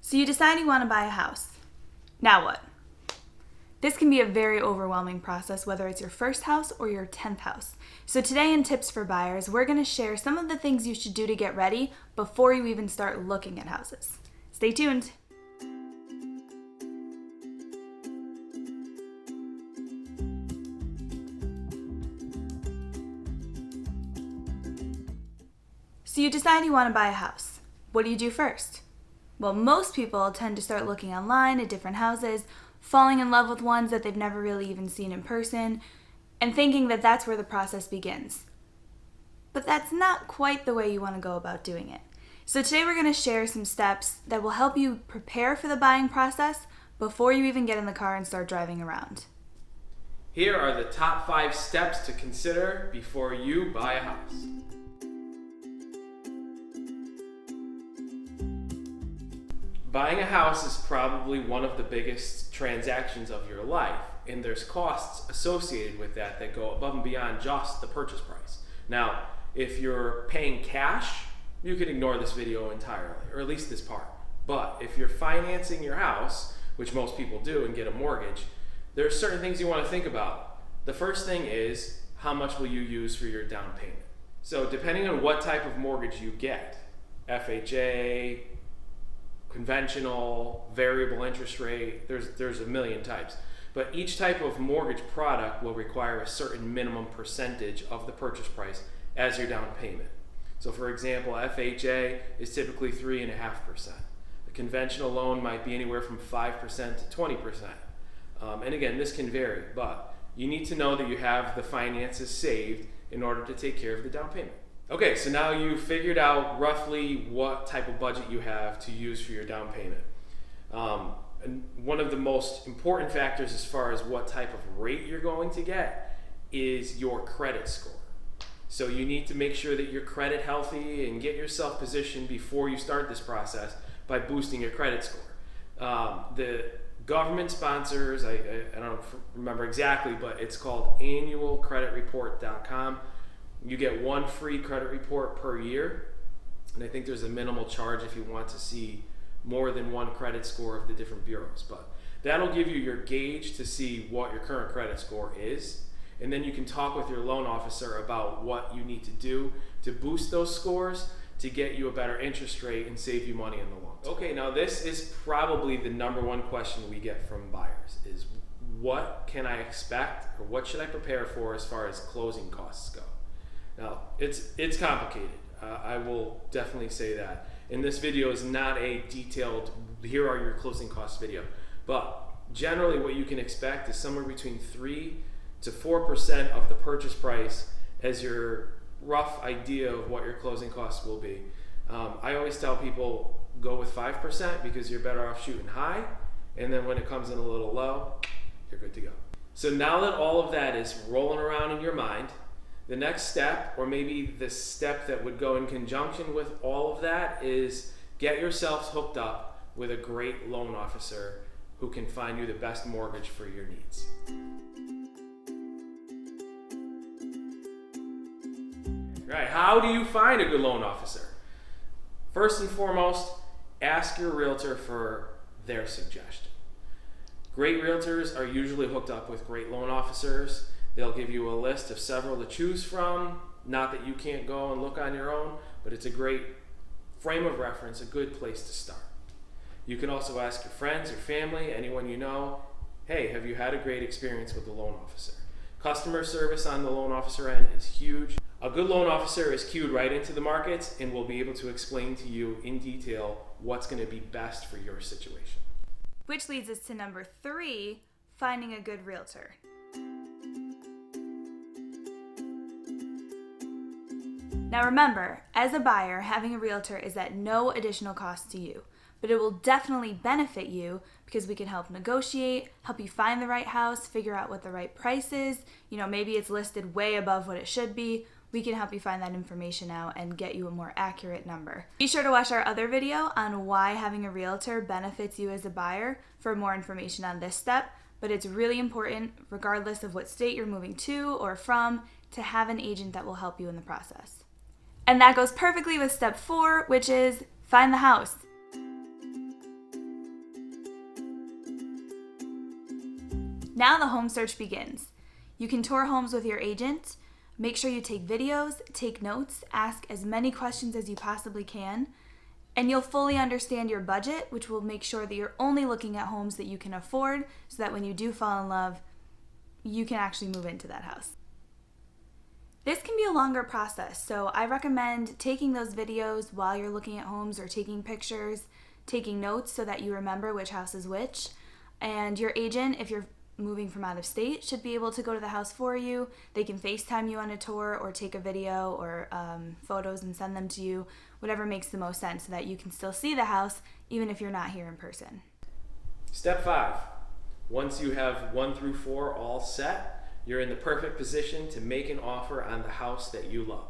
So you decide you want to buy a house. Now what? This can be a very overwhelming process, whether it's your first house or your 10th house. So today in Tips for Buyers, we're going to share some of the things you should do to get ready before you even start looking at houses. Stay tuned. So you decide you want to buy a house. What do you do first? Well, most people tend to start looking online at different houses, falling in love with ones that they've never really even seen in person, and thinking that that's where the process begins. But that's not quite the way you want to go about doing it. So today we're going to share some steps that will help you prepare for the buying process before you even get in the car and start driving around. Here are the top 5 steps to consider before you buy a house. Buying a house is probably one of the biggest transactions of your life, and there's costs associated with that go above and beyond just the purchase price. Now, if you're paying cash, you can ignore this video entirely, or at least this part. But if you're financing your house, which most people do and get a mortgage, there are certain things you want to think about. The first thing is, how much will you use for your down payment? So depending on what type of mortgage you get, FHA, conventional, variable interest rate, there's a million types. But each type of mortgage product will require a certain minimum percentage of the purchase price as your down payment. So for example, FHA is typically 3.5%. A conventional loan might be anywhere from 5% to 20%. And again, this can vary, but you need to know that you have the finances saved in order to take care of the down payment. Okay, so now you've figured out roughly what type of budget you have to use for your down payment. And one of the most important factors as far as what type of rate you're going to get is your credit score. So you need to make sure that you're credit healthy and get yourself positioned before you start this process by boosting your credit score. The government sponsors, I don't remember exactly, but it's called annualcreditreport.com. You get one free credit report per year, and I think there's a minimal charge if you want to see more than one credit score of the different bureaus. But that'll give you your gauge to see what your current credit score is, and then you can talk with your loan officer about what you need to do to boost those scores to get you a better interest rate and save you money in the long term. Okay, now this is probably the number one question we get from buyers is, what can I expect, or what should I prepare for as far as closing costs go? Now, it's complicated. I will definitely say that. And this video is not a detailed, here are your closing costs video. But generally what you can expect is somewhere between 3 to 4% of the purchase price as your rough idea of what your closing costs will be. I always tell people, go with 5% because you're better off shooting high. And then when it comes in a little low, you're good to go. So now that all of that is rolling around in your mind, the next step, or maybe the step that would go in conjunction with all of that, is get yourselves hooked up with a great loan officer who can find you the best mortgage for your needs. Right, how do you find a good loan officer? First and foremost, ask your realtor for their suggestion. Great realtors are usually hooked up with great loan officers. They'll give you a list of several to choose from. Not that you can't go and look on your own, but it's a great frame of reference, a good place to start. You can also ask your friends, your family, anyone you know, hey, have you had a great experience with the loan officer? Customer service on the loan officer end is huge. A good loan officer is cued right into the markets and will be able to explain to you in detail what's going to be best for your situation. Which leads us to number 3, finding a good realtor. Now remember, as a buyer, having a realtor is at no additional cost to you, but it will definitely benefit you because we can help negotiate, help you find the right house, figure out what the right price is. Maybe it's listed way above what it should be. We can help you find that information out and get you a more accurate number. Be sure to watch our other video on why having a realtor benefits you as a buyer for more information on this step, but it's really important, regardless of what state you're moving to or from, to have an agent that will help you in the process. And that goes perfectly with step 4, which is find the house. Now the home search begins. You can tour homes with your agent. Make sure you take videos, take notes, ask as many questions as you possibly can, and you'll fully understand your budget, which will make sure that you're only looking at homes that you can afford so that when you do fall in love, you can actually move into that house. This can be a longer process, so I recommend taking those videos while you're looking at homes or taking pictures, taking notes so that you remember which house is which. And your agent, if you're moving from out of state, should be able to go to the house for you. They can FaceTime you on a tour or take a video or photos and send them to you, whatever makes the most sense so that you can still see the house even if you're not here in person. Step 5. Once you have 1 through 4 all set, you're in the perfect position to make an offer on the house that you love.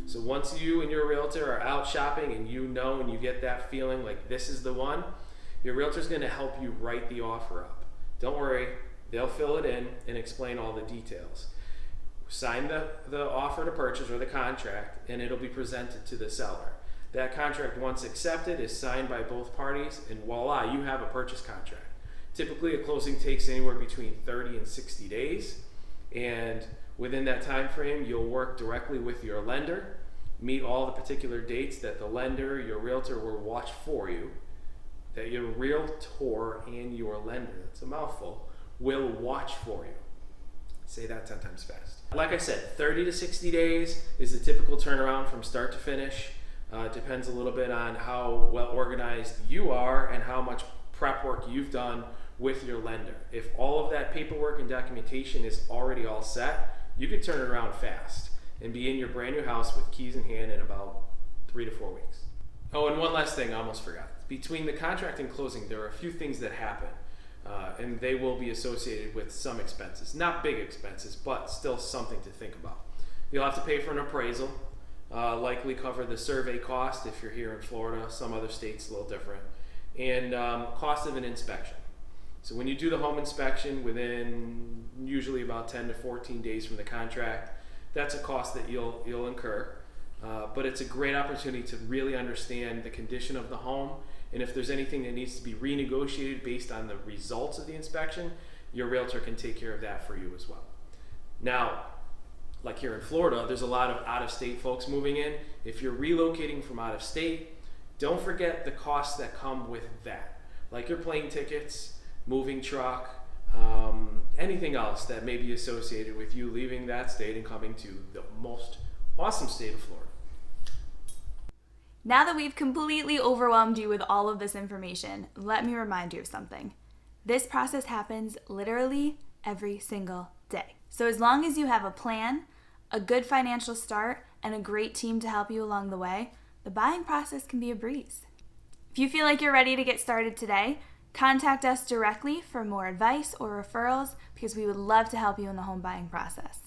So once you and your realtor are out shopping and you know and you get that feeling like this is the one, your realtor's going to help you write the offer up. Don't worry, they'll fill it in and explain all the details. Sign the offer to purchase or the contract and it'll be presented to the seller. That contract, once accepted, is signed by both parties, and voila, you have a purchase contract. Typically, a closing takes anywhere between 30 and 60 days, and within that time frame, you'll work directly with your lender, meet all the particular dates that the lender, your realtor, will watch for you, that your realtor and your lender, that's a mouthful, will watch for you. Say that 10 times fast. Like I said, 30 to 60 days is the typical turnaround from start to finish. Depends a little bit on how well organized you are and how much prep work you've done with your lender. If all of that paperwork and documentation is already all set, you could turn it around fast and be in your brand new house with keys in hand in about 3 to 4 weeks. Oh, and one last thing I almost forgot. Between the contract and closing, there are a few things that happen, and they will be associated with some expenses. Not big expenses, but still something to think about. You'll have to pay for an appraisal. Likely cover the survey cost if you're here in Florida. Some other states a little different. And cost of an inspection. So when you do the home inspection within usually about 10 to 14 days from the contract, that's a cost that you'll incur. But it's a great opportunity to really understand the condition of the home, and if there's anything that needs to be renegotiated based on the results of the inspection, your realtor can take care of that for you as well. Now, like here in Florida, there's a lot of out-of-state folks moving in. If you're relocating from out of state, don't forget the costs that come with that, like your plane tickets, moving truck, anything else that may be associated with you leaving that state and coming to the most awesome state of Florida. Now that we've completely overwhelmed you with all of this information, let me remind you of something. This process happens literally every single day. So as long as you have a plan, a good financial start, and a great team to help you along the way, the buying process can be a breeze. If you feel like you're ready to get started today, contact us directly for more advice or referrals because we would love to help you in the home buying process.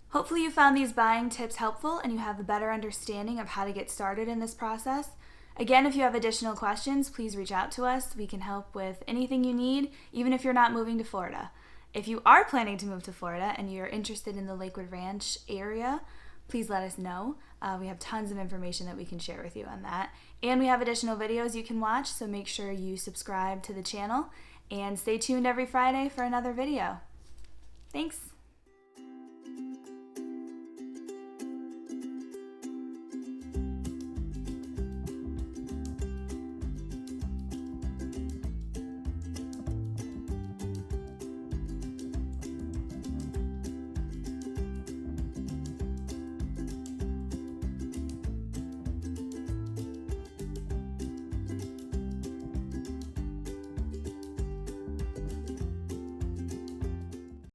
Hopefully you found these buying tips helpful and you have a better understanding of how to get started in this process. Again, if you have additional questions, please reach out to us. We can help with anything you need, even if you're not moving to Florida. If you are planning to move to Florida and you're interested in the Lakewood Ranch area, please let us know. We have tons of information that we can share with you on that. And we have additional videos you can watch, so make sure you subscribe to the channel and stay tuned every Friday for another video. Thanks.